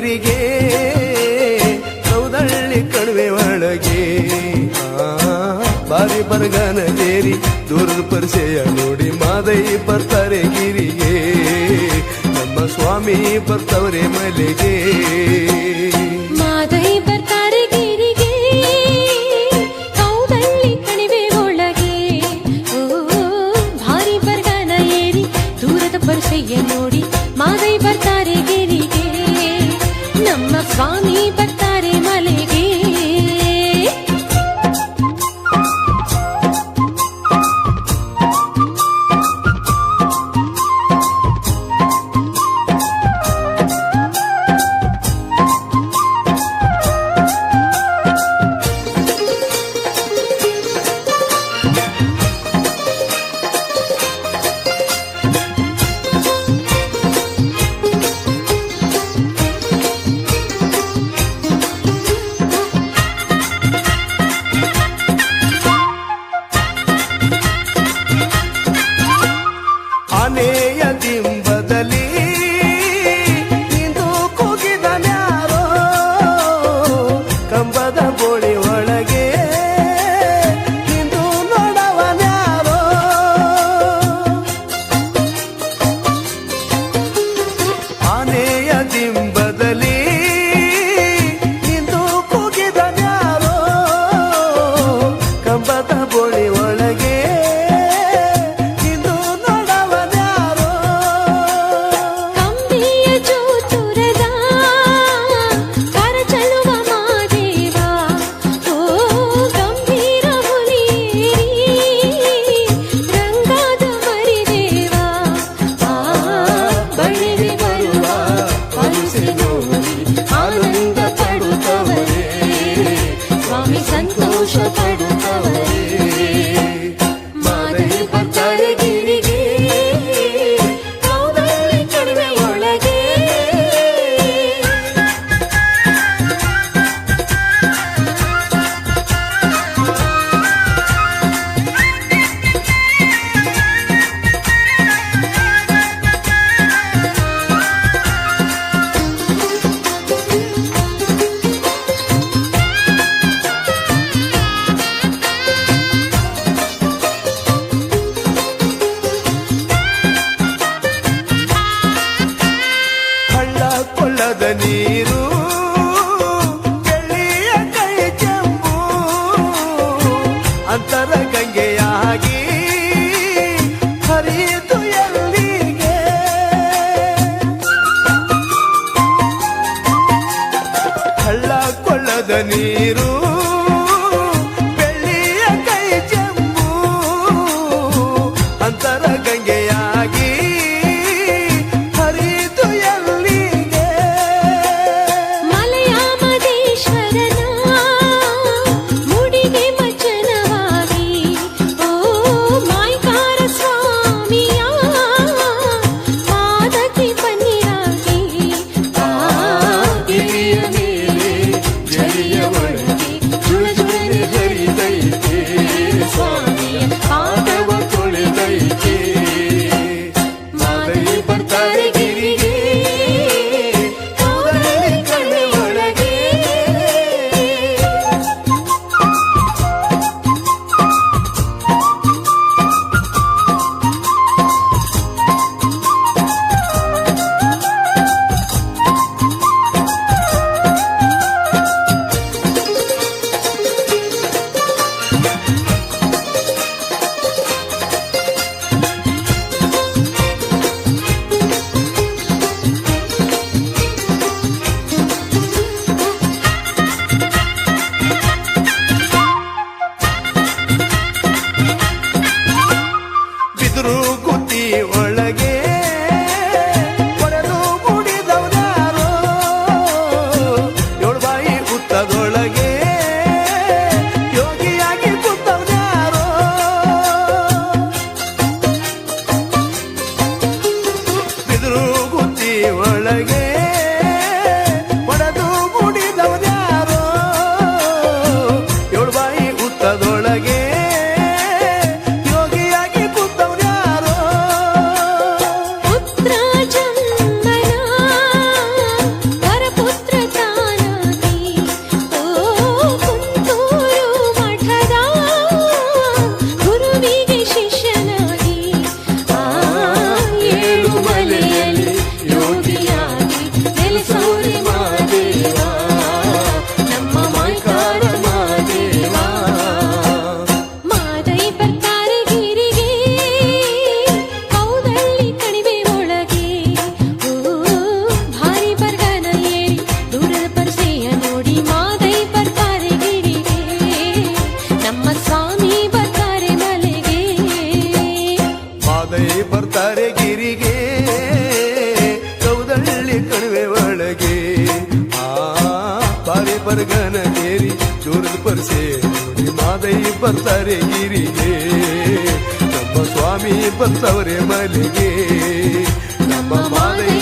ಗಿರಿಗೆ ಕೌದಳ್ಳಿ ಕಣಿವೆ ಒಳಗೆ ಬಾರಿ ಬರಗಾನಗೇರಿ ದೂರದ ಪರಿಚಯ ನೋಡಿ ಮಾದೈ ಬರ್ತಾರೆ ಗಿರಿಗೆ ನಮ್ಮ ಸ್ವಾಮಿ ಬರ್ತವರೇ ಮಲೆಗೆ ಮಾದೈ ಬರ್ತಾರೆ ಗಿರಿಗೆ ಕೌದಳ್ಳಿ ಕಣಿವೆ ಒಳಗೆ ಭಾರಿ ಬರಗಾನ ಏರಿ ದೂರದ ಪರಿಚಯ ನೋಡಿ ಮಾದೈ ಬರ್ತಾರೆ ಗಿರಿಗೆ ನಮ್ಮ ಸ್ವಾಮಿ ಬರ್ತಾರೆ ಮಲೆಗೆ ಆನೆಯ ದಿಂಬದಲ್ಲಿ ಇಂದು ಕೂಗಿದನ್ಯಾರೋ ಕಂಬದ ಬೋಳಿ ಒಳಗೆ ಇಂದು ನೋಡವನ್ಯಾರೋ ಆನೆಯ ದಿಂಬದಲ್ಲಿ ಇಂದು ಕೂಗಿದನ್ಯಾರೋ ಕಂಬದ ಬೋಳಿ ಒಳಗೆ ಸಂತೋಷ ಪಡುತ್ತವರೇ ಮಾದೈ ಬರ್ತಾರೆ ಗಿರಿಗೆ ಕೌದಳ್ಳಿ ಕಣಿವೆ ಒಳಗೆ ಕೊಳ್ಳದ ನೀರು ಬೆಳ್ಳಿಯ ಕೈ ಚೆಂಬು ಅಂತರ ಗಂಗೆಯಾಗಿ ಹರಿಯಿತು ಎಲ್ಲಿಗೆ ಹಳ್ಳ ಕೊಳ್ಳದ ನೀರು ಬೆಳ್ಳಿಯ ಕೈ ಚೆಂಬು ಅಂತರ ಗಂಗೆಯಾಗಿ ಬರ್ತಾರೆ ಗಿರಿಗೆ ಕೌದಳ್ಳಿ ಕಣಿವೆ ಒಳಗೆ ಬಾರಿ ಬರ್ಗನ ಕೇರಿ ದೂರದ ಪರಿಸೆ ನೋಡಿ ಮಾದೈ ಬರ್ತಾರೆ ಗಿರಿಗೆ ನಮ್ಮ ಸ್ವಾಮಿ ಬಂದವರೇ ಮನೆಗೆ ನಮ್ಮ ಮಾದೈ